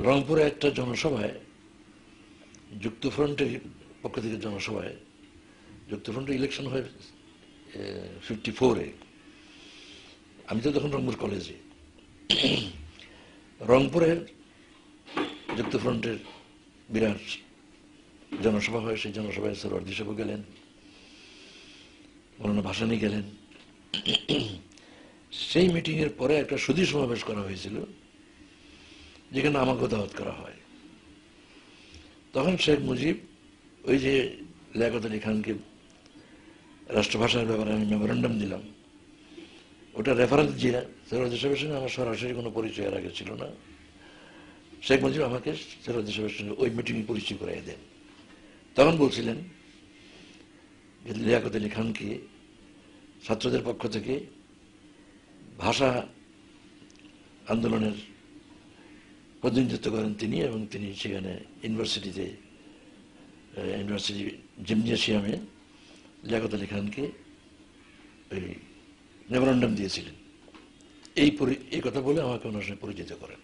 রংপুরে একটা জনসভায় যুক্তফ্রন্টের পক্ষ থেকে জনসভায়, যুক্তফ্রন্টের ইলেকশন হয় 54-এ, আমি তো তখন রংপুর কলেজে, রংপুরের যুক্তফ্রন্টের বিরাট জনসভা হয়। সেই জনসভায় সরওয়ার্দী সাহেব গেলেন, মৌলানা ভাসানী গেলেন। সেই মিটিংয়ের পরে একটা সুধী সমাবেশ করা হয়েছিল, যেখানে আমাকেও দাওয়াত করা হয়। তখন শেখ মুজিব ওই যে লিয়াকত আলী খানকে রাষ্ট্রভাষার ব্যাপারে আমি মেমোরেন্ডাম দিলাম, ওটা রেফারেন্স দিয়ে সরওয়ার্দী সাহেবের সঙ্গে আমার সরাসরি কোনো পরিচয় এর আগে ছিল না। শেখ মুজিব আমাকে সরওয়ার্দী সাহেবের সঙ্গে ওই মিটিংয়ে পরিচয় করাই দেন। তখন বলছিলেন যে লিয়াকত আলী খানকে ছাত্রদের পক্ষ থেকে ভাষা আন্দোলনের প্রতিনিধিত্ব করেন তিনি, এবং তিনি সেখানে ইউনিভার্সিটি জিমনেশিয়ামে লিয়াকত আলী খানকে ওই মেমোরেন্ডাম দিয়েছিলেন। এই কথা বলে আমাকে ওনার সঙ্গে পরিচিত করেন।